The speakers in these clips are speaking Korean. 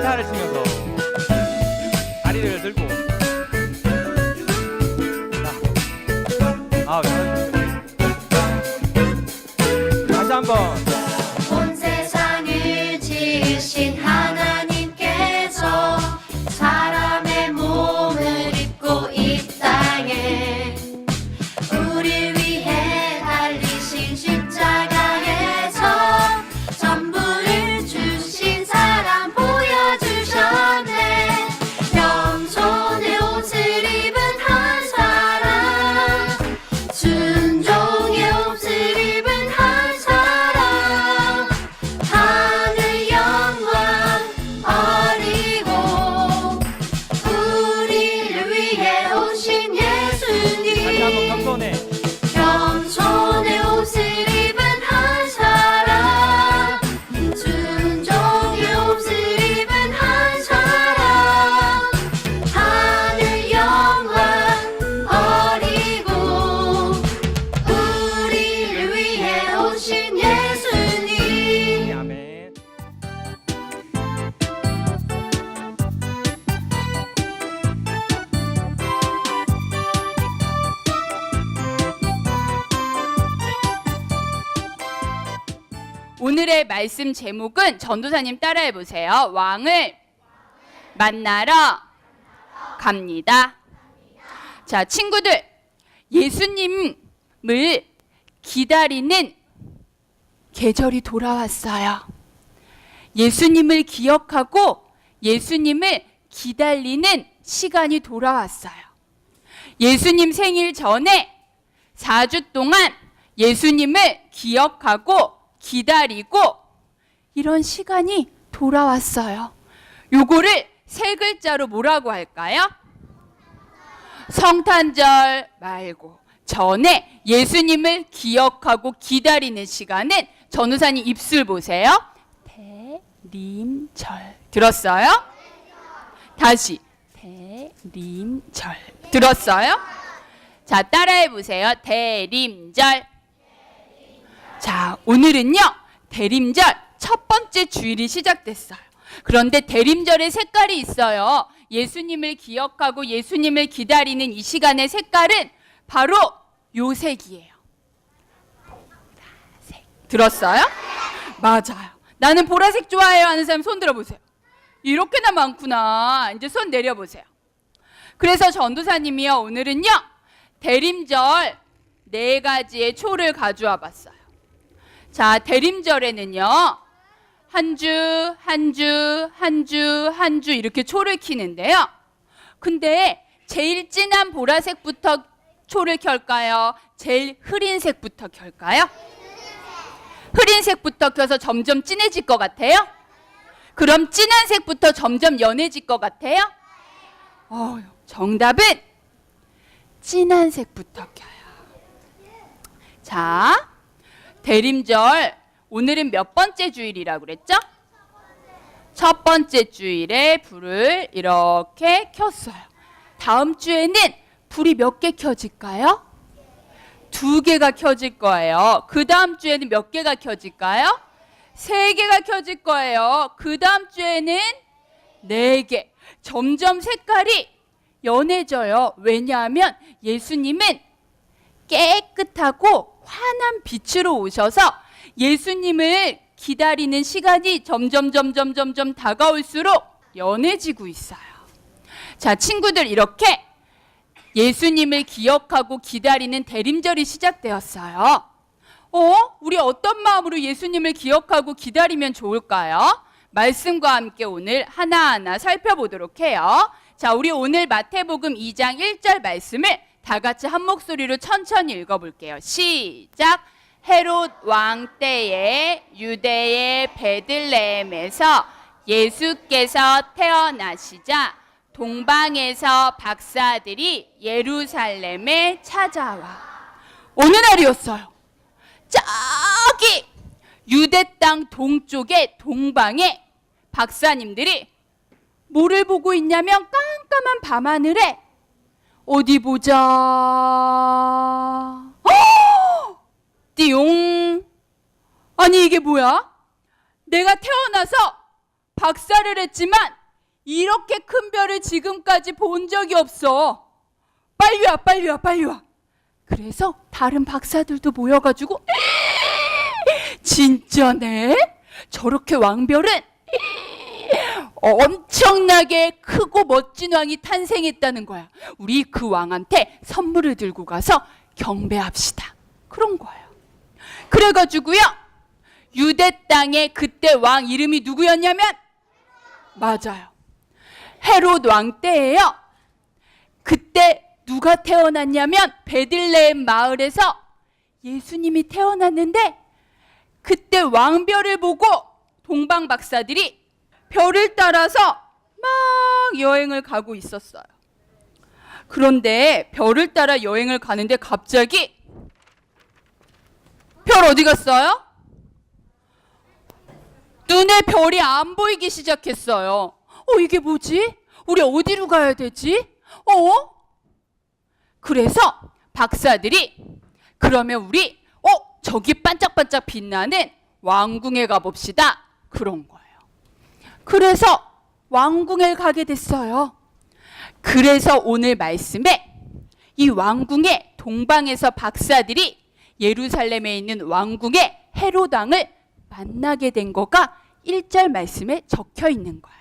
기타를 치면서 다리를 들고. 자, 다시 한번. 온 세상을 지으신 하나님께서 사람의 몸을 입고 이 땅에 우리 위해 달리신 십자가에서 전부를 주신 사랑 보여주셨네. 겸손의 옷을 입은 한 사람, 순종의 옷을 입은 한 사람, 하늘 영광 버리고 우리를 위해 오신 다시 한번 예수님. 겸손해. 겸손의 옷을 입은 한 사람, 순종의 옷을 입은 한 사람, 하늘 영광 버리고 우리를 위해 오신 예수님. 아멘. 오늘의 말씀 제목은 전도사님 따라해 보세요. 왕을 만나러 갑니다. 자, 친구들, 예수님을 기다리는 계절이 돌아왔어요. 예수님을 기억하고 예수님을 기다리는 시간이 돌아왔어요. 예수님 생일 전에 4주 동안 예수님을 기억하고 기다리고 이런 시간이 돌아왔어요. 요거를 세 글자로 뭐라고 할까요? 성탄절 말고 전에 예수님을 기억하고 기다리는 시간은 전우사님 입술 보세요. 대림절. 들었어요? 다시 대림절. 들었어요? 자, 따라해 보세요. 대림절. 자, 오늘은요 대림절 첫 번째 주일이 시작됐어요. 그런데 대림절의 색깔이 있어요. 예수님을 기억하고 예수님을 기다리는 이 시간의 색깔은 바로 요 색이에요. 보라색. 들었어요? 맞아요. 나는 보라색 좋아해요 하는 사람 손 들어보세요. 이렇게나 많구나. 이제 손 내려보세요. 그래서 전도사님이요 오늘은요 대림절 4가지의 초를 가져와 봤어요. 자, 대림절에는요 한 주 이렇게 초를 켜는데요. 근데 제일 진한 보라색부터 초를 켤까요? 제일 흐린 색부터 켤까요? 흐린 색부터 켜서 점점 진해질 것 같아요? 그럼 진한 색부터 점점 연해질 것 같아요? 정답은 진한 색부터 켜요. 자, 대림절 오늘은 몇 번째 주일이라고 그랬죠? 첫 번째 주일에 불을 이렇게 켰어요. 다음 주에는 불이 몇 개 켜질까요? 2개가 켜질 거예요. 그 다음 주에는 몇 개가 켜질까요? 3개가 켜질 거예요. 그 다음 주에는 4개. 점점 색깔이 연해져요. 왜냐하면 예수님은 깨끗하고 환한 빛으로 오셔서 예수님을 기다리는 시간이 점점 다가올수록 연해지고 있어요. 자, 친구들, 이렇게 예수님을 기억하고 기다리는 대림절이 시작되었어요. 우리 어떤 마음으로 예수님을 기억하고 기다리면 좋을까요? 말씀과 함께 오늘 하나하나 살펴보도록 해요. 자, 우리 오늘 마태복음 2장 1절 말씀을 다 같이 한 목소리로 천천히 읽어볼게요. 시작! 헤롯 왕 때에 유대의 베들레헴에서 예수께서 태어나시자 동방에서 박사들이 예루살렘에 찾아와. 어느 날이었어요. 저기 유대 땅 동쪽의 동방에 박사님들이 뭐를 보고 있냐면 깜깜한 밤하늘에 어디 보자. 띠용. 아니 이게 뭐야? 내가 태어나서 박사를 했지만 이렇게 큰 별을 지금까지 본 적이 없어. 빨리 와, 빨리 와, 빨리 와. 그래서 다른 박사들도 모여가지고 진짜네? 저렇게 왕별은 엄청나게 크고 멋진 왕이 탄생했다는 거야. 우리 그 왕한테 선물을 들고 가서 경배합시다. 그런 거예요. 그래가지고요, 유대 땅에 그때 왕 이름이 누구였냐면, 맞아요, 헤롯 왕 때예요. 그때 누가 태어났냐면 베들레헴 마을에서 예수님이 태어났는데, 그때 왕별을 보고 동방 박사들이 별을 따라서 막 여행을 가고 있었어요. 그런데 별을 따라 여행을 가는데 갑자기 별 어디 갔어요? 눈에 별이 안 보이기 시작했어요. 이게 뭐지? 우리 어디로 가야 되지? 그래서 박사들이 그러면 우리 저기 반짝반짝 빛나는 왕궁에 가봅시다. 그런 거예요. 그래서 왕궁에 가게 됐어요. 그래서 오늘 말씀에 이 왕궁에 동방에서 박사들이 예루살렘에 있는 왕궁의 헤롯 왕을 만나게 된 거가 1절 말씀에 적혀 있는 거예요.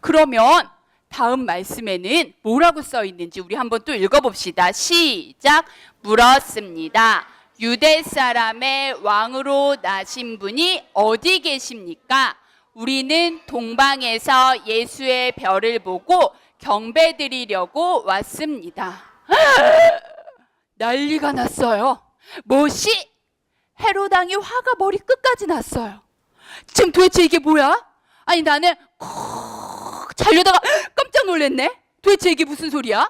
그러면 다음 말씀에는 뭐라고 써 있는지 우리 한번 또 읽어봅시다. 시작. 물었습니다. 유대 사람의 왕으로 나신 분이 어디 계십니까? 우리는 동방에서 예수의 별을 보고 경배드리려고 왔습니다. 난리가 났어요. 뭐시? 헤롯 왕이 화가 머리 끝까지 났어요. 지금 도대체 이게 뭐야? 아니 나는 자려다가 깜짝 놀랐네. 도대체 이게 무슨 소리야?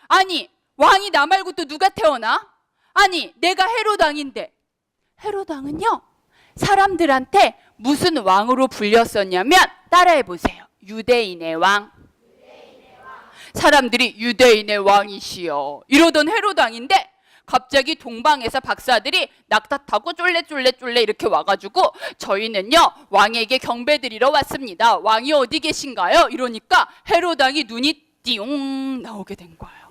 아니 왕이 나 말고 또 누가 태어나? 아니 내가 헤롯 왕인데. 헤롯 왕은요, 사람들한테 무슨 왕으로 불렸었냐면, 따라해 보세요. 유대인의 왕. 사람들이 유대인의 왕이시여 이러던 헤롯 왕인데, 갑자기 동방에서 박사들이 낙타 타고 쫄래 이렇게 와가지고 저희는요 왕에게 경배드리러 왔습니다. 왕이 어디 계신가요? 이러니까 헤롯 왕이 눈이 띠용 나오게 된 거예요.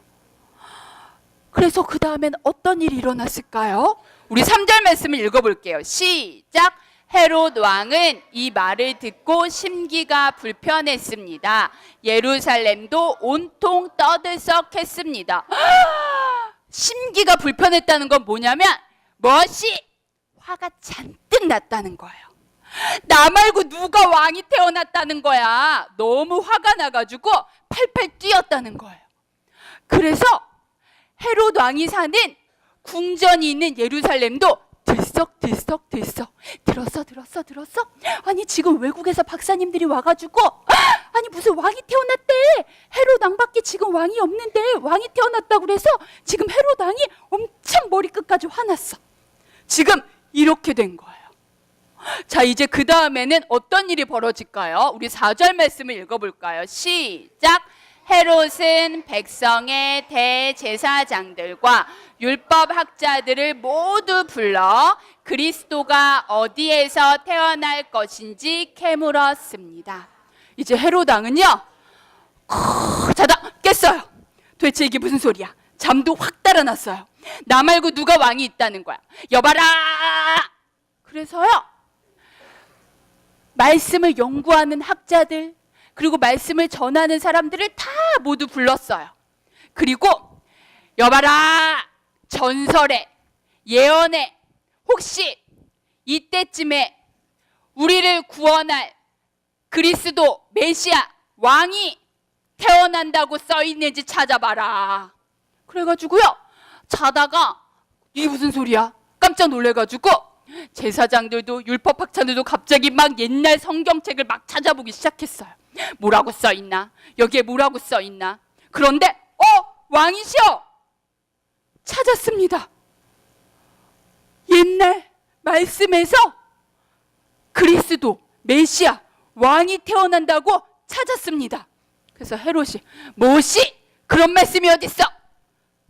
그래서 그 다음엔 어떤 일이 일어났을까요? 우리 3절 말씀을 읽어볼게요. 시작. 헤롯 왕은 이 말을 듣고 심기가 불편했습니다. 예루살렘도 온통 떠들썩했습니다. 심기가 불편했다는 건 뭐냐면, 화가 잔뜩 났다는 거예요. 나 말고 누가 왕이 태어났다는 거야. 너무 화가 나가지고 팔팔 뛰었다는 거예요. 그래서 헤롯 왕이 사는 궁전이 있는 예루살렘도 들썩 들었어? 아니 지금 외국에서 박사님들이 와가지고 아니 무슨 왕이 태어났대. 헤롯 왕밖에 지금 왕이 없는데 왕이 태어났다고 그래서 지금 헤롯 왕이 엄청 머리끝까지 화났어. 지금 이렇게 된 거예요. 자, 이제 그 다음에는 어떤 일이 벌어질까요? 우리 4절 말씀을 읽어볼까요? 시작. 헤롯은 백성의 대제사장들과 율법학자들을 모두 불러 그리스도가 어디에서 태어날 것인지 캐물었습니다. 이제 헤롯 왕은요, 자다 깼어요. 도대체 이게 무슨 소리야? 잠도 확 달아났어요. 나 말고 누가 왕이 있다는 거야. 여봐라. 그래서요, 말씀을 연구하는 학자들, 그리고 말씀을 전하는 사람들을 다 모두 불렀어요. 그리고 여봐라, 전설에, 예언에 혹시 이때쯤에 우리를 구원할 그리스도 메시아 왕이 태어난다고 써 있는지 찾아봐라. 그래가지고요, 자다가 이게 무슨 소리야? 깜짝 놀래가지고 제사장들도 율법학자들도 갑자기 막 옛날 성경책을 막 찾아보기 시작했어요. 뭐라고 써 있나? 여기에 뭐라고 써 있나? 그런데 왕이시여! 찾았습니다. 옛날 말씀에서 그리스도 메시아 왕이 태어난다고 찾았습니다. 그래서 헤롯이 뭐시? 그런 말씀이 어디 있어?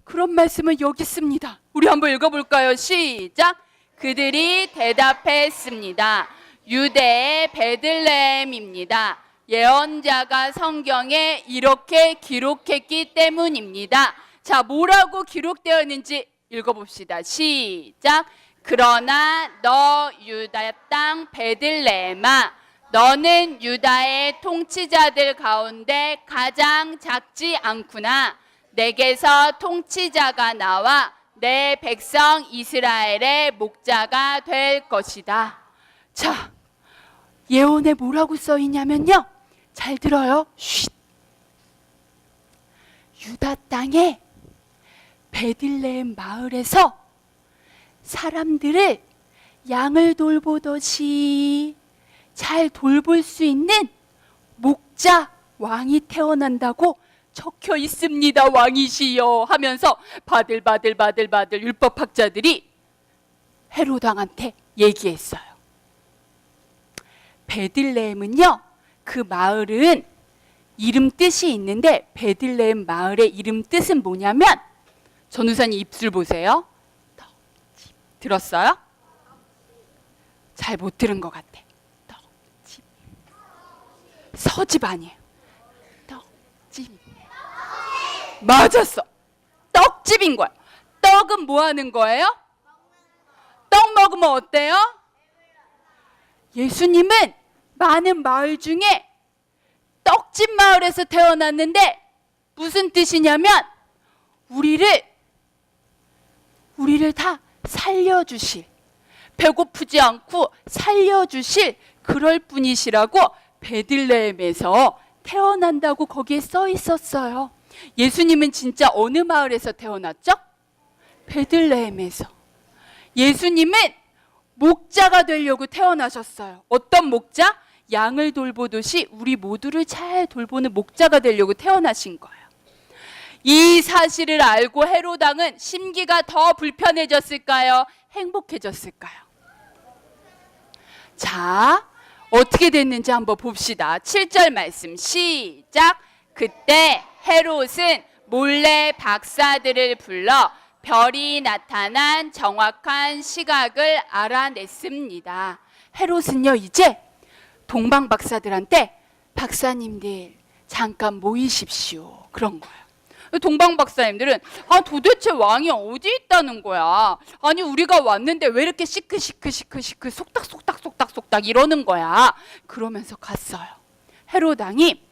그런 말씀은 여기 있습니다. 우리 한번 읽어볼까요? 시작. 그들이 대답했습니다. 유대의 베들레헴입니다. 예언자가 성경에 이렇게 기록했기 때문입니다. 자, 뭐라고 기록되어 있는지 읽어봅시다. 시작. 그러나 너 유다 땅 베들레헴아, 너는 유다의 통치자들 가운데 가장 작지 않구나. 내게서 통치자가 나와 내 백성 이스라엘의 목자가 될 것이다. 자, 예언에 뭐라고 써 있냐면요. 잘 들어요. 쉿. 유다 땅에 베들레헴 마을에서 사람들을 양을 돌보듯이 잘 돌볼 수 있는 목자 왕이 태어난다고 적혀 있습니다. 왕이시여 하면서 바들바들 율법학자들이 헤롯 왕한테 얘기했어요. 베들레헴은요, 그 마을은 이름 뜻이 있는데 베들레헴 마을의 이름 뜻은 뭐냐면, 전우사님 입술 보세요. 떡집. 들었어요? 잘 못 들은 것 같아. 떡집. 서집 아니에요. 떡집. 맞았어. 떡집인 거야. 떡은 뭐 하는 거예요? 떡 먹으면 어때요? 예수님은 많은 마을 중에 떡집 마을에서 태어났는데 무슨 뜻이냐면 우리를 다 살려주실, 배고프지 않고 살려주실 그럴 분이시라고 베들레헴에서 태어난다고 거기에 써 있었어요. 예수님은 진짜 어느 마을에서 태어났죠? 베들레헴에서. 예수님은 목자가 되려고 태어나셨어요. 어떤 목자? 양을 돌보듯이 우리 모두를 잘 돌보는 목자가 되려고 태어나신 거예요. 이 사실을 알고 헤롯 왕은 심기가 더 불편해졌을까요? 행복해졌을까요? 자, 어떻게 됐는지 한번 봅시다. 7절 말씀 시작. 그때 헤롯은 몰래 박사들을 불러 별이 나타난 정확한 시각을 알아냈습니다. 헤롯은요, 이제 동방 박사들한테 박사님들 잠깐 모이십시오, 그런 거예요. 동방 박사님들은 도대체 왕이 어디 있다는 거야? 아니 우리가 왔는데 왜 이렇게 시크시크 속닥 이러는 거야? 그러면서 갔어요. 헤롯 왕이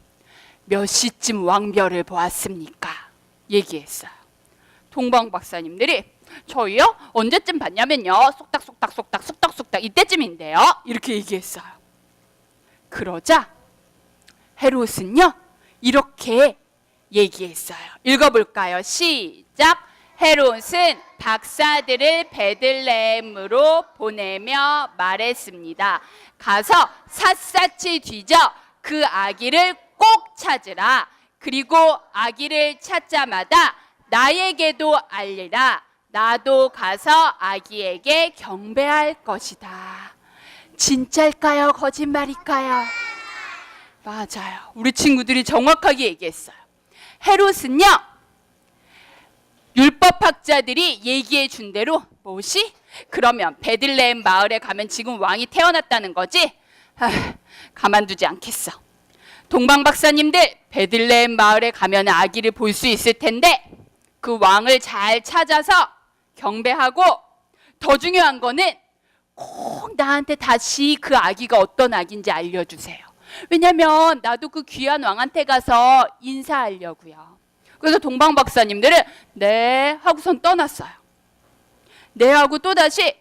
몇 시쯤 왕별을 보았습니까? 얘기했어요. 동방 박사님들이 저희요? 언제쯤 봤냐면요, 속닥 이때쯤인데요, 이렇게 얘기했어요. 그러자 헤롯은요 이렇게 얘기했어요. 읽어볼까요? 시작. 헤롯은 박사들을 베들레헴으로 보내며 말했습니다. 가서 샅샅이 뒤져 그 아기를 꼭 찾으라. 그리고 아기를 찾자마다 나에게도 알리라. 나도 가서 아기에게 경배할 것이다. 진짜일까요? 거짓말일까요? 맞아요. 우리 친구들이 정확하게 얘기했어요. 헤롯은요, 율법학자들이 얘기해 준 대로 뭐시? 그러면 베들레헴 마을에 가면 지금 왕이 태어났다는 거지? 가만두지 않겠어. 동방 박사님들, 베들레헴 마을에 가면 아기를 볼 수 있을 텐데 그 왕을 잘 찾아서 경배하고, 더 중요한 거는 꼭 나한테 다시 그 아기가 어떤 아기인지 알려주세요. 왜냐면 나도 그 귀한 왕한테 가서 인사하려고요. 그래서 동방 박사님들은 네 하고선 떠났어요. 네 하고 또다시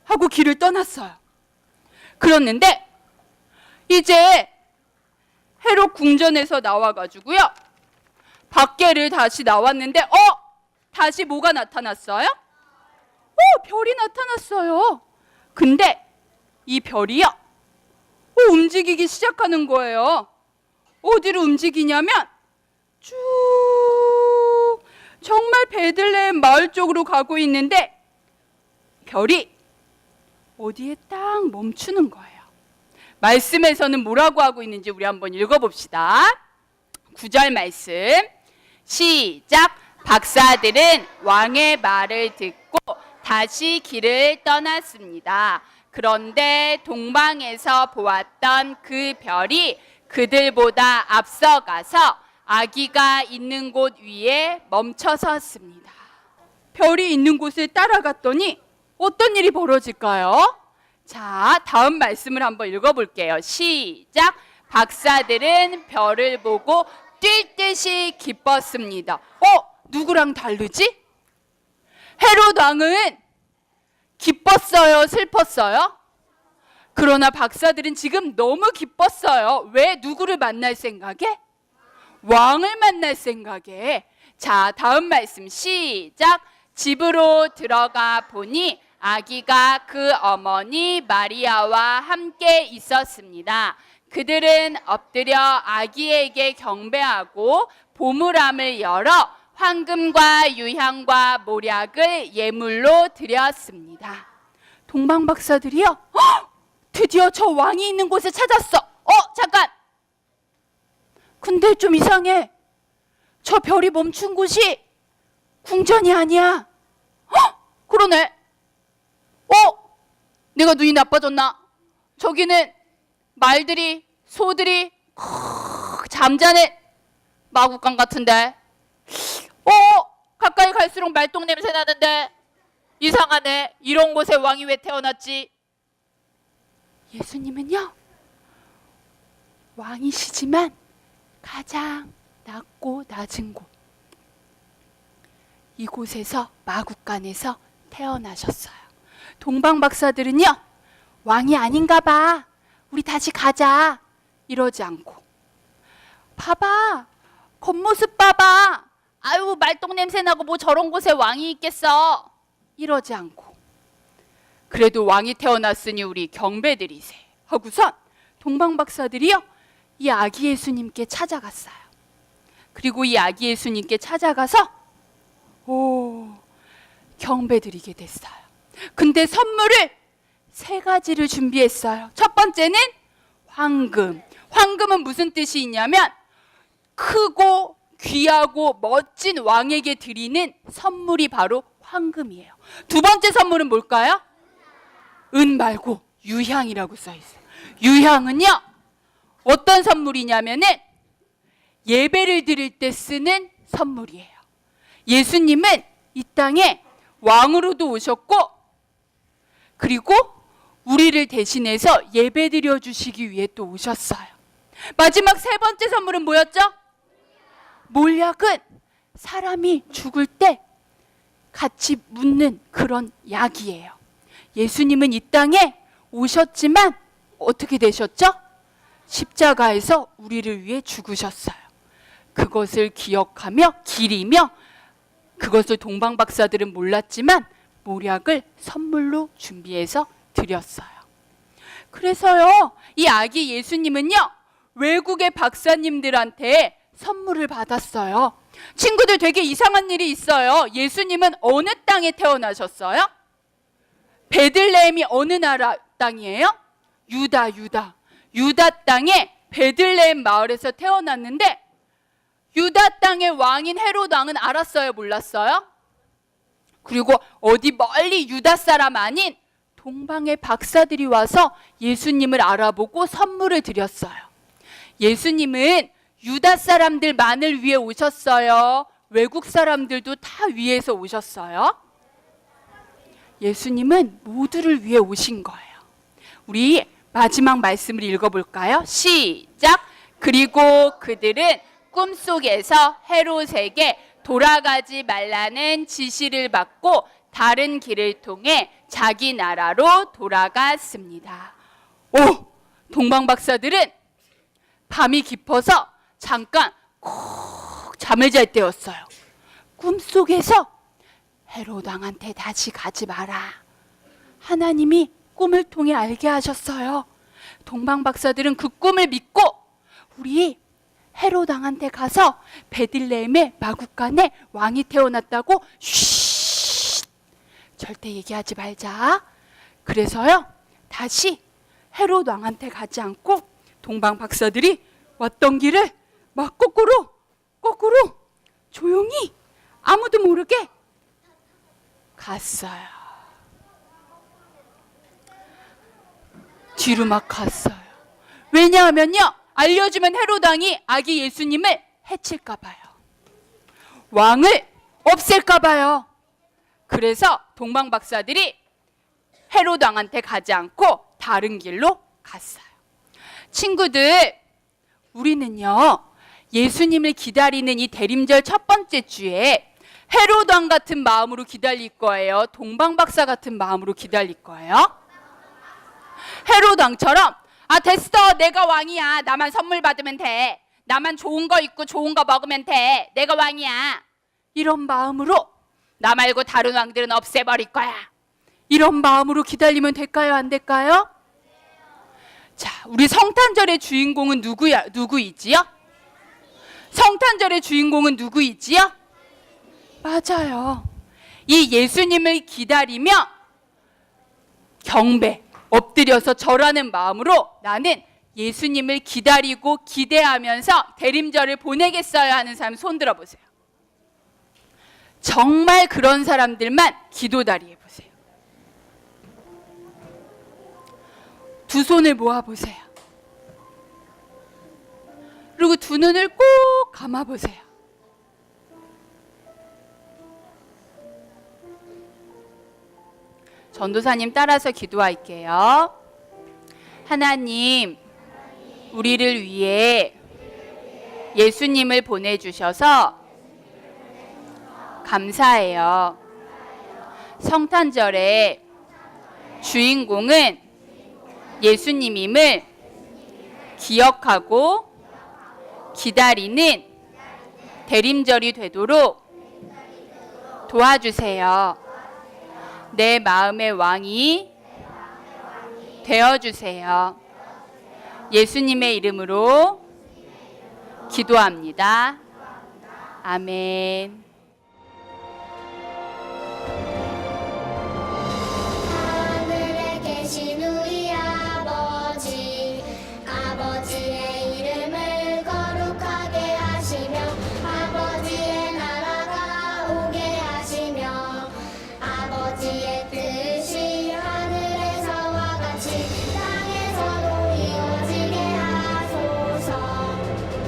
하고 길을 떠났어요. 그랬는데 이제 헤롯 궁전에서 나와가지고요, 밖에를 다시 나왔는데 다시 뭐가 나타났어요? 별이 나타났어요. 근데 이 별이요, 움직이기 시작하는 거예요. 어디로 움직이냐면 쭉 정말 베들레헴 마을 쪽으로 가고 있는데 별이 어디에 딱 멈추는 거예요. 말씀에서는 뭐라고 하고 있는지 우리 한번 읽어봅시다. 9절 말씀 시작. 박사들은 왕의 말을 듣고 다시 길을 떠났습니다. 그런데 동방에서 보았던 그 별이 그들보다 앞서가서 아기가 있는 곳 위에 멈춰 섰습니다. 별이 있는 곳을 따라갔더니 어떤 일이 벌어질까요? 자, 다음 말씀을 한번 읽어볼게요. 시작. 박사들은 별을 보고 뛸 듯이 기뻤습니다. 누구랑 다르지? 헤롯 왕은 기뻤어요, 슬펐어요? 그러나 박사들은 지금 너무 기뻤어요. 왜? 누구를 만날 생각에? 왕을 만날 생각에. 자, 다음 말씀 시작. 집으로 들어가 보니 아기가 그 어머니 마리아와 함께 있었습니다. 그들은 엎드려 아기에게 경배하고 보물함을 열어 황금과 유향과 모략을 예물로 드렸습니다. 동방 박사들이요? 드디어 저 왕이 있는 곳을 찾았어. 잠깐. 근데 좀 이상해. 저 별이 멈춘 곳이 궁전이 아니야. 그러네. 내가 눈이 나빠졌나? 저기는 말들이, 소들이 잠자는 마구간 같은데. 가까이 갈수록 말똥 냄새 나는데. 이상하네. 이런 곳에 왕이 왜 태어났지? 예수님은요, 왕이시지만 가장 낮고 낮은 곳, 이곳에서 마구간에서 태어나셨어요. 동방 박사들은요, 왕이 아닌가 봐, 우리 다시 가자, 이러지 않고, 봐봐, 겉모습 봐봐, 아유 말똥 냄새 나고 뭐 저런 곳에 왕이 있겠어, 이러지 않고, 그래도 왕이 태어났으니 우리 경배드리세 하고선 동방 박사들이요, 이 아기 예수님께 찾아갔어요. 그리고 이 아기 예수님께 찾아가서 경배드리게 됐어요. 근데 선물을 3가지를 준비했어요. 첫 번째는 황금. 황금은 무슨 뜻이 있냐면 크고 귀하고 멋진 왕에게 드리는 선물이 바로 황금이에요. 두 번째 선물은 뭘까요? 은 말고 유향이라고 써 있어요. 유향은요, 어떤 선물이냐면은 예배를 드릴 때 쓰는 선물이에요. 예수님은 이 땅에 왕으로도 오셨고, 그리고 우리를 대신해서 예배 드려 주시기 위해 또 오셨어요. 마지막 3번째 선물은 뭐였죠? 몰약은 사람이 죽을 때 같이 묻는 그런 약이에요. 예수님은 이 땅에 오셨지만 어떻게 되셨죠? 십자가에서 우리를 위해 죽으셨어요. 그것을 기억하며 기리며, 그것을 동방 박사들은 몰랐지만 몰약을 선물로 준비해서 드렸어요. 그래서요, 이 아기 예수님은요, 외국의 박사님들한테 선물을 받았어요. 친구들, 되게 이상한 일이 있어요. 예수님은 어느 땅에 태어나셨어요? 베들레헴이 어느 나라 땅이에요? 유다 땅에 베들레헴 마을에서 태어났는데, 유다 땅의 왕인 헤롯 왕은 알았어요, 몰랐어요? 그리고 어디 멀리 유다 사람 아닌 동방의 박사들이 와서 예수님을 알아보고 선물을 드렸어요. 예수님은 유다 사람들만을 위해 오셨어요? 외국 사람들도 다 위해서 오셨어요? 예수님은 모두를 위해 오신 거예요. 우리 마지막 말씀을 읽어볼까요? 시작. 그리고 그들은 꿈속에서 헤롯에게 돌아가지 말라는 지시를 받고 다른 길을 통해 자기 나라로 돌아갔습니다. 동방 박사들은 밤이 깊어서 잠깐 콕 잠을 잘 때였어요. 꿈속에서 헤롯 왕한테 다시 가지 마라, 하나님이 꿈을 통해 알게 하셨어요. 동방 박사들은 그 꿈을 믿고 우리 헤롯 왕한테 가서 베들레헴의 마구간에 왕이 태어났다고 쉿, 절대 얘기하지 말자. 그래서요, 다시 헤롯 왕한테 가지 않고 동방 박사들이 왔던 길을 막 거꾸로 조용히 아무도 모르게 갔어요. 뒤로 막 갔어요. 왜냐하면요, 알려주면 헤롯 왕이 아기 예수님을 해칠까 봐요. 왕을 없앨까 봐요. 그래서 동방 박사들이 헤롯 왕한테 가지 않고 다른 길로 갔어요. 친구들, 우리는요, 예수님을 기다리는 이 대림절 첫 번째 주에 헤롯 왕 같은 마음으로 기다릴 거예요? 동방 박사 같은 마음으로 기다릴 거예요? 헤롯 왕처럼 아 됐어, 내가 왕이야, 나만 선물 받으면 돼, 나만 좋은 거 입고 좋은 거 먹으면 돼, 내가 왕이야, 이런 마음으로 나 말고 다른 왕들은 없애버릴 거야, 이런 마음으로 기다리면 될까요? 안 될까요? 자, 우리 성탄절의 주인공은 누구이지요? 성탄절의 주인공은 누구이지요? 맞아요. 이 예수님을 기다리며 경배, 엎드려서 절하는 마음으로 나는 예수님을 기다리고 기대하면서 대림절을 보내겠어요 하는 사람 손 들어보세요. 정말 그런 사람들만 기도다리 해보세요. 두 손을 모아보세요. 그리고 두 눈을 꼭 감아보세요. 전도사님 따라서 기도할게요. 하나님, 우리를 위해 예수님을 보내주셔서 감사해요. 성탄절의 주인공은 예수님임을 기억하고 기다리는 대림절이 되도록 도와주세요. 내 마음의 왕이 되어주세요. 예수님의 이름으로 기도합니다. 아멘. 하늘에 계신 우리 아버지, 아버지의 이름을 거룩하게 하시며 아버지의 나라가 오게 하시며 아버지의 뜻이 하늘에서와 같이 땅에서도 이루어지게 하소서.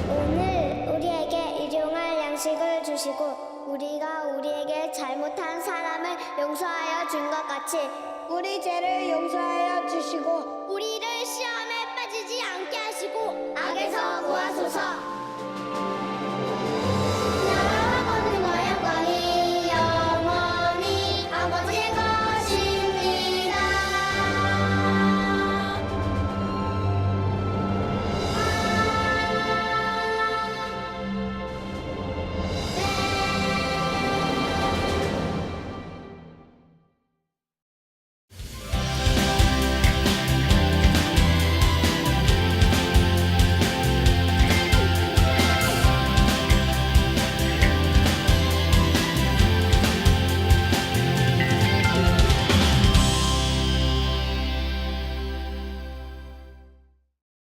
오늘 우리에게 일용할 양식을 주시고 우리가 우리에게 잘못한 사람을 용서하여 준 것 같이 우리 죄를 용서하여 주시고 우리를 시험에 빠지지 않게 하시고 악에서